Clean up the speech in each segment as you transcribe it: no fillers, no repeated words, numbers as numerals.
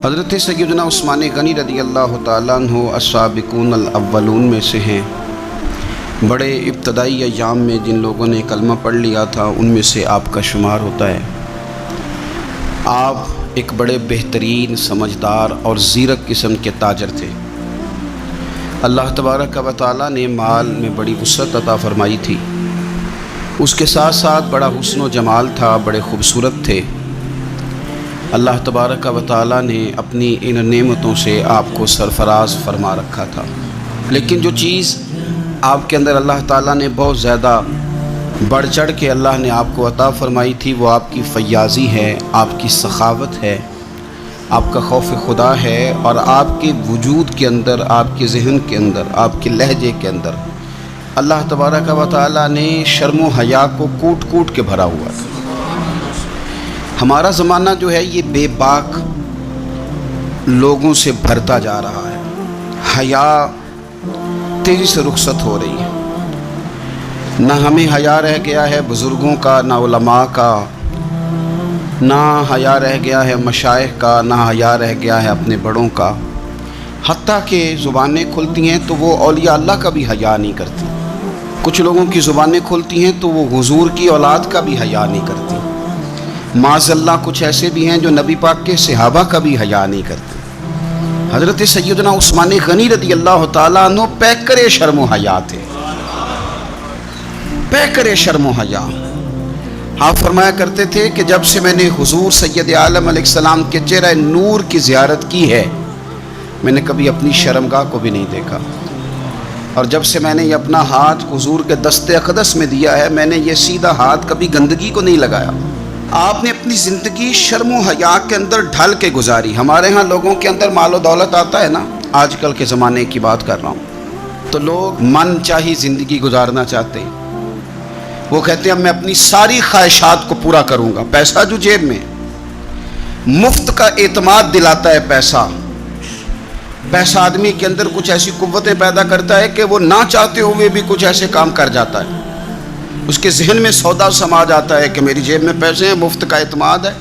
حضرت سیدنا عثمان غنی رضی اللہ تعالیٰ عنہ السابقون الاولون میں سے ہیں۔ بڑے ابتدائی ایام میں جن لوگوں نے کلمہ پڑھ لیا تھا ان میں سے آپ کا شمار ہوتا ہے۔ آپ ایک بڑے بہترین سمجھدار اور زیرک قسم کے تاجر تھے۔ اللہ تبارک و تعالیٰ نے مال میں بڑی وسعت عطا فرمائی تھی، اس کے ساتھ ساتھ بڑا حسن و جمال تھا، بڑے خوبصورت تھے۔ اللہ تبارک و تعالیٰ نے اپنی ان نعمتوں سے آپ کو سرفراز فرما رکھا تھا، لیکن جو چیز آپ کے اندر اللہ تعالیٰ نے بہت زیادہ بڑھ چڑھ کے اللہ نے آپ کو عطا فرمائی تھی وہ آپ کی فیاضی ہے، آپ کی سخاوت ہے، آپ کا خوف خدا ہے، اور آپ کے وجود کے اندر، آپ کے ذہن کے اندر، آپ کے لہجے کے اندر اللہ تبارک و تعالیٰ نے شرم و حیا کو کوٹ کوٹ کے بھرا ہوا ہے۔ ہمارا زمانہ جو ہے یہ بے باک لوگوں سے بھرتا جا رہا ہے، حیا تیزی سے رخصت ہو رہی ہے۔ نہ ہمیں حیا رہ گیا ہے بزرگوں کا، نہ علماء کا، نہ حیا رہ گیا ہے مشائخ کا، نہ حیا رہ گیا ہے اپنے بڑوں کا۔ حتیٰ کہ زبانیں کھلتی ہیں تو وہ اولیاء اللہ کا بھی حیا نہیں کرتی۔ کچھ لوگوں کی زبانیں کھلتی ہیں تو وہ حضور کی اولاد کا بھی حیا نہیں کرتی۔ معاذ اللہ کچھ ایسے بھی ہیں جو نبی پاک کے صحابہ کا بھی حیا نہیں کرتے۔ حضرت سیدنا عثمان غنی رضی اللہ تعالیٰ عنہ پیکر شرم و حیا تھے، پیکر شرم و حیا۔ آپ فرمایا کرتے تھے کہ جب سے میں نے حضور سید عالم علیہ السلام کے چہرہ نور کی زیارت کی ہے میں نے کبھی اپنی شرمگاہ کو بھی نہیں دیکھا، اور جب سے میں نے یہ اپنا ہاتھ حضور کے دست اقدس میں دیا ہے میں نے یہ سیدھا ہاتھ کبھی گندگی کو نہیں لگایا۔ آپ نے اپنی زندگی شرم و حیا کے اندر ڈھل کے گزاری۔ ہمارے ہاں لوگوں کے اندر مال و دولت آتا ہے نا، آج کل کے زمانے کی بات کر رہا ہوں، تو لوگ من چاہی زندگی گزارنا چاہتے ہیں۔ وہ کہتے ہیں میں اپنی ساری خواہشات کو پورا کروں گا۔ پیسہ جو جیب میں، مفت کا اعتماد دلاتا ہے پیسہ۔ پیسہ آدمی کے اندر کچھ ایسی قوتیں پیدا کرتا ہے کہ وہ نہ چاہتے ہوئے بھی کچھ ایسے کام کر جاتا ہے۔ اس کے ذہن میں سودا سما جاتا ہے کہ میری جیب میں پیسے ہیں، مفت کا اعتماد ہے۔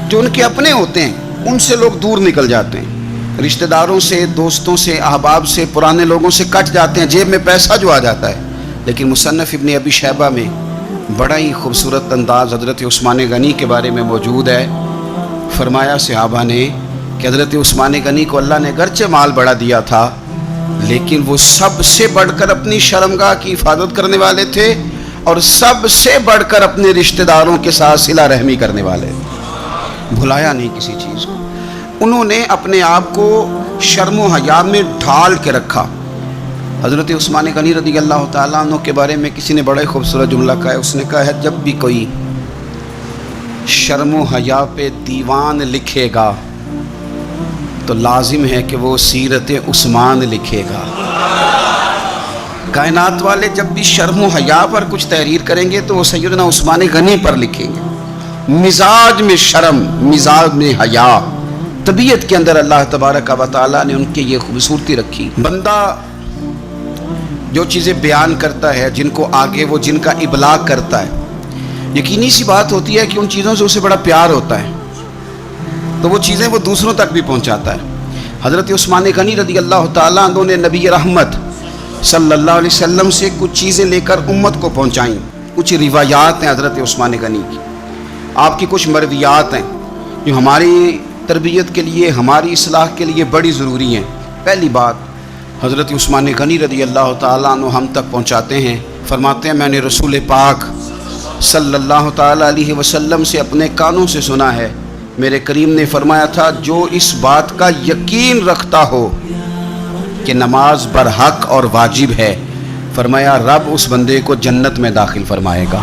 جو ان کے اپنے ہوتے ہیں ان سے لوگ دور نکل جاتے ہیں، رشتہ داروں سے، دوستوں سے، احباب سے، پرانے لوگوں سے کٹ جاتے ہیں، جیب میں پیسہ جو آ جاتا ہے۔ لیکن مصنف ابن ابی شیبہ میں بڑا ہی خوبصورت انداز حضرت عثمان غنی کے بارے میں موجود ہے۔ فرمایا صحابہ نے کہ حضرت عثمان غنی کو اللہ نے گرچہ مال بڑا دیا تھا لیکن وہ سب سے بڑھ کر اپنی شرمگاہ کی حفاظت کرنے والے تھے، اور سب سے بڑھ کر اپنے رشتہ داروں کے ساتھ صلہ رحمی کرنے والے، بھلایا نہیں کسی چیز کو۔ انہوں نے اپنے آپ کو شرم و حیا میں ڈھال کے رکھا۔ حضرت عثمان غنی رضی اللہ تعالیٰ عنہ کے بارے میں کسی نے بڑا خوبصورت جملہ کہا ہے، اس نے کہا ہے جب بھی کوئی شرم و حیا پہ دیوان لکھے گا تو لازم ہے کہ وہ سیرت عثمان لکھے گا۔ کائنات والے جب بھی شرم و حیا پر کچھ تحریر کریں گے تو وہ سیدنا عثمان غنی پر لکھیں گے۔ مزاج میں شرم، مزاج میں حیا، طبیعت کے اندر اللہ تبارک و تعالیٰ نے ان کی یہ خوبصورتی رکھی۔ بندہ جو چیزیں بیان کرتا ہے، جن کو آگے وہ جن کا ابلاغ کرتا ہے، یقینی سی بات ہوتی ہے کہ ان چیزوں سے اسے بڑا پیار ہوتا ہے تو وہ چیزیں وہ دوسروں تک بھی پہنچاتا ہے۔ حضرت عثمان غنی رضی اللہ تعالیٰ عنہ نے نبی رحمت صلی اللہ علیہ وسلم سے کچھ چیزیں لے کر امت کو پہنچائیں۔ کچھ روایات ہیں حضرت عثمان غنی کی، آپ کی کچھ مرویات ہیں جو ہماری تربیت کے لیے، ہماری اصلاح کے لیے بڑی ضروری ہیں۔ پہلی بات حضرت عثمان غنی رضی اللہ تعالیٰ عنہ ہم تک پہنچاتے ہیں، فرماتے ہیں میں نے رسول پاک صلی اللہ تعالیٰ علیہ وسلم سے اپنے کانوں سے سنا ہے، میرے کریم نے فرمایا تھا جو اس بات کا یقین رکھتا ہو کہ نماز برحق اور واجب ہے، فرمایا رب اس بندے کو جنت میں داخل فرمائے گا۔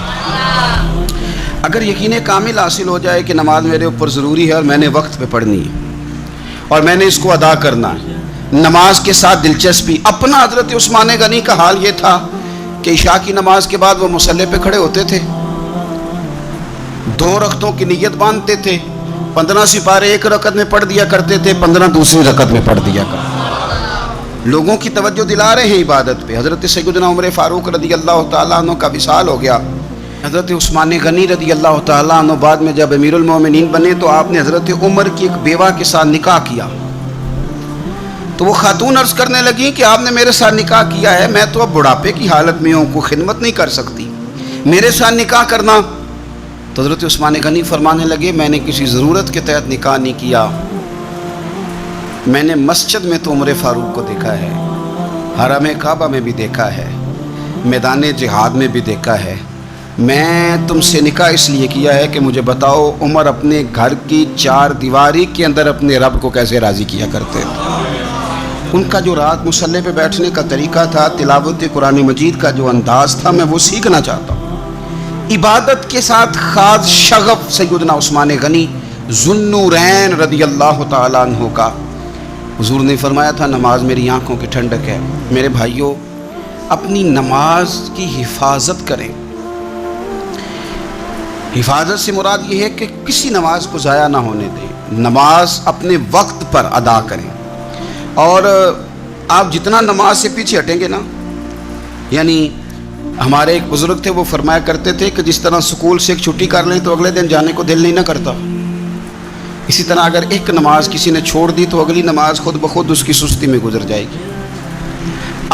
اگر یقین کامل حاصل ہو جائے کہ نماز میرے اوپر ضروری ہے اور میں نے وقت پہ پڑھنی ہے اور میں نے اس کو ادا کرنا ہے، نماز کے ساتھ دلچسپی۔ اپنا حضرت عثمان غنی کا حال یہ تھا کہ عشاء کی نماز کے بعد وہ مصلی پہ کھڑے ہوتے تھے، 2 رکعتوں کی نیت باندھتے تھے، 15 سپارے ایک رکعت میں پڑھ دیا کرتے تھے، 15 دوسری رکعت میں پڑھ دیا کرتے، لوگوں کی توجہ دلا رہے ہیں عبادت پہ۔ حضرت سیدنا عمر فاروق رضی اللہ تعالیٰ عنہ کا وصال ہو گیا، حضرت عثمان غنی رضی اللہ تعالیٰ عنہ بعد میں جب امیر المومنین بنے تو آپ نے حضرت عمر کی ایک بیوہ کے ساتھ نکاح کیا. تو وہ خاتون عرض کرنے لگیں کہ آپ نے میرے ساتھ نکاح کیا ہے، میں تو اب بڑھاپے کی حالت میں ہوں، کوئی خدمت نہیں کر سکتی، میرے ساتھ نکاح کرنا. تو حضرت عثمان غنی فرمانے لگے میں نے کسی ضرورت کے تحت نکاح نہیں کیا، میں نے مسجد میں تو عمر فاروق کو دیکھا ہے، حرم کعبہ میں بھی دیکھا ہے، میدان جہاد میں بھی دیکھا ہے. میں تم سے نکاح اس لیے کیا ہے کہ مجھے بتاؤ عمر اپنے گھر کی چار دیواری کے اندر اپنے رب کو کیسے راضی کیا کرتے تھے. ان کا جو رات مصلی پہ بیٹھنے کا طریقہ تھا، تلاوت قرآن مجید کا جو انداز تھا، میں وہ سیکھنا چاہتا ہوں. عبادت کے ساتھ خاص شغف سیدنا عثمان غنی ذوالنورین رضی اللہ تعالیٰ عنہ کا. حضور نے فرمایا تھا نماز میری آنکھوں کی ٹھنڈک ہے. میرے بھائیوں، اپنی نماز کی حفاظت کریں. حفاظت سے مراد یہ ہے کہ کسی نماز کو ضائع نہ ہونے دیں، نماز اپنے وقت پر ادا کریں. اور آپ جتنا نماز سے پیچھے ہٹیں گے نا، یعنی ہمارے ایک بزرگ تھے، وہ فرمایا کرتے تھے کہ جس طرح سکول سے ایک چھٹی کر لیں تو اگلے دن جانے کو دل نہیں نہ کرتا، اسی طرح اگر ایک نماز کسی نے چھوڑ دی تو اگلی نماز خود بخود اس کی سستی میں گزر جائے گی.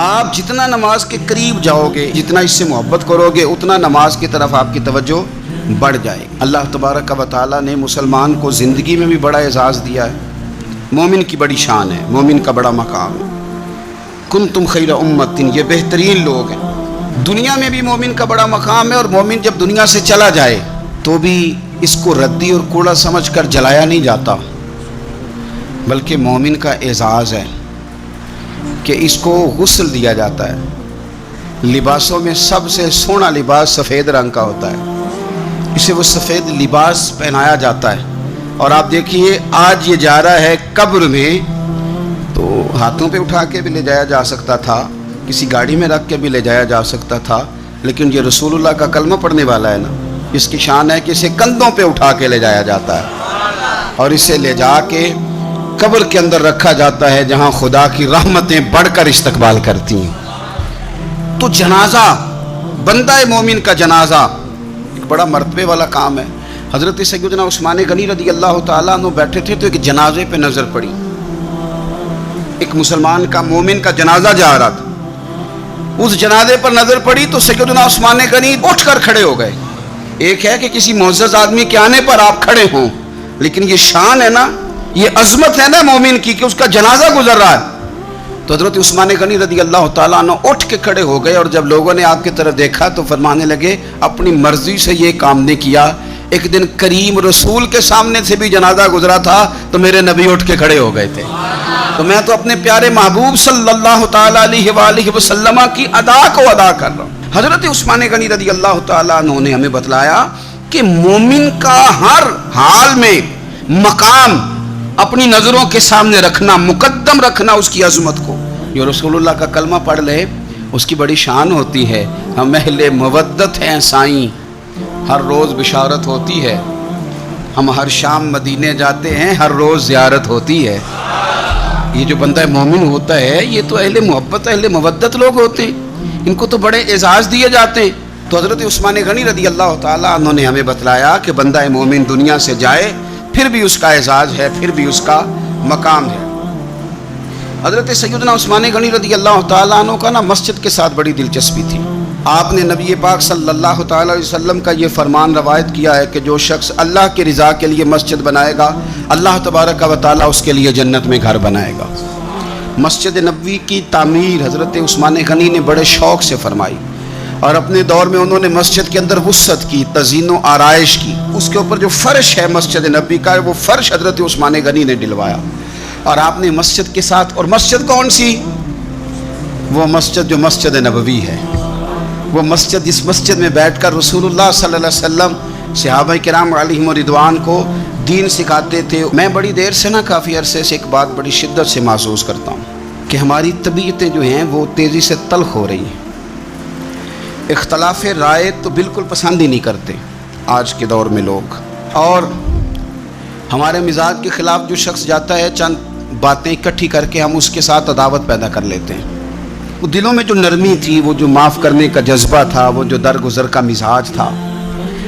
آپ جتنا نماز کے قریب جاؤ گے، جتنا اس سے محبت کرو گے، اتنا نماز کی طرف آپ کی توجہ بڑھ جائے گی. اللہ تبارک و تعالیٰ نے مسلمان کو زندگی میں بھی بڑا اعزاز دیا ہے. مومن کی بڑی شان ہے، مومن کا بڑا مقام ہے. کنتم خیر امت، یہ بہترین لوگ ہیں. دنیا میں بھی مومن کا بڑا مقام ہے، اور مومن جب دنیا سے چلا جائے تو بھی اس کو ردی اور کوڑا سمجھ کر جلایا نہیں جاتا، بلکہ مومن کا اعزاز ہے کہ اس کو غسل دیا جاتا ہے. لباسوں میں سب سے سونا لباس سفید رنگ کا ہوتا ہے، اسے وہ سفید لباس پہنایا جاتا ہے. اور آپ دیکھیے آج یہ جا رہا ہے قبر میں، تو ہاتھوں پہ اٹھا کے بھی لے جایا جا سکتا تھا، کسی گاڑی میں رکھ کے بھی لے جایا جا سکتا تھا، لیکن یہ رسول اللہ کا کلمہ پڑھنے والا ہے نا، اس کی شان ہے کہ اسے کندھوں پہ اٹھا کے لے جایا جاتا ہے اور اسے لے جا کے قبر کے اندر رکھا جاتا ہے جہاں خدا کی رحمتیں بڑھ کر استقبال کرتی ہیں. تو جنازہ، بندہ مومن کا جنازہ ایک بڑا مرتبے والا کام ہے. حضرت سیدنا عثمان غنی رضی اللہ تعالیٰ عنہ بیٹھے تھے تو ایک جنازے پہ نظر پڑی. ایک مسلمان کا، مومن کا جنازہ جا رہا تھا. اس جنازے پر نظر پڑی تو سیدنا عثمان غنی اٹھ کر کھڑے ہو گئے. ایک ہے کہ کسی معزز آدمی کے آنے پر آپ کھڑے ہوں، لیکن یہ شان ہے نا، یہ عظمت ہے نا مومن کی کہ اس کا جنازہ گزر رہا ہے. تو حضرت عثمان غنی رضی اللہ تعالیٰ عنہ اٹھ کے کھڑے ہو گئے، اور جب لوگوں نے آپ کی طرف دیکھا تو فرمانے لگے اپنی مرضی سے یہ کام نہیں کیا. ایک دن کریم رسول کے سامنے سے بھی جنازہ گزرا تھا تو میرے نبی اٹھ کے کھڑے ہو گئے تھے. تو میں تو اپنے پیارے محبوب صلی اللہ تعالیٰ علیہ وآلہ وسلم کی ادا کو ادا کر رہا ہوں. حضرت عثمان غنی رضی اللہ تعالیٰ عنہ نے ہمیں بتلایا کہ مومن کا ہر حال میں مقام اپنی نظروں کے سامنے رکھنا، مقدم رکھنا اس کی عظمت کو. جو رسول اللہ کا کلمہ پڑھ لے اس کی بڑی شان ہوتی ہے. ہم اہل مودت ہیں سائیں، ہر روز بشارت ہوتی ہے. ہم ہر شام مدینے جاتے ہیں، ہر روز زیارت ہوتی ہے. یہ جو بندہ مومن ہوتا ہے یہ تو اہل محبت، اہل مودت لوگ ہوتے ہیں، ان کو تو بڑے اعزاز دیے جاتے ہیں. تو حضرت عثمان غنی رضی اللہ تعالیٰ عنہ نے ہمیں بتلایا کہ بندہ مومن دنیا سے جائے پھر بھی اس کا اعزاز ہے، پھر بھی اس کا مقام ہے. حضرت سیدنا عثمان غنی رضی اللہ تعالیٰ عنہ کا نا مسجد کے ساتھ بڑی دلچسپی تھی. آپ نے نبی پاک صلی اللہ تعالیٰ علیہ وسلم کا یہ فرمان روایت کیا ہے کہ جو شخص اللہ کی رضا کے لیے مسجد بنائے گا اللہ تبارک و تعالیٰ اس کے لیے جنت میں گھر بنائے گا. مسجد نبوی کی تعمیر حضرت عثمان غنی نے بڑے شوق سے فرمائی، اور اپنے دور میں انہوں نے مسجد کے اندر وسعت کی، تزئین و آرائش کی. اس کے اوپر جو فرش ہے مسجد نبوی کا، وہ فرش حضرت عثمان غنی نے ڈلوایا. اور آپ نے مسجد کے ساتھ، اور مسجد کون سی؟ وہ مسجد جو مسجد نبوی ہے، وہ مسجد، اس مسجد میں بیٹھ کر رسول اللہ صلی اللہ علیہ وسلم صحابہ کرام علیہم رضوان کو دین سکھاتے تھے. میں بڑی دیر سے نا، کافی عرصے سے ایک بات بڑی شدت سے محسوس کرتا ہوں کہ ہماری طبیعتیں جو ہیں وہ تیزی سے تلخ ہو رہی ہیں. اختلاف رائے تو بالکل پسند ہی نہیں کرتے آج کے دور میں لوگ، اور ہمارے مزاج کے خلاف جو شخص جاتا ہے چند باتیں اکٹھی کر کے ہم اس کے ساتھ عداوت پیدا کر لیتے ہیں. وہ دلوں میں جو نرمی تھی، وہ جو معاف کرنے کا جذبہ تھا، وہ جو درگزر کا مزاج تھا،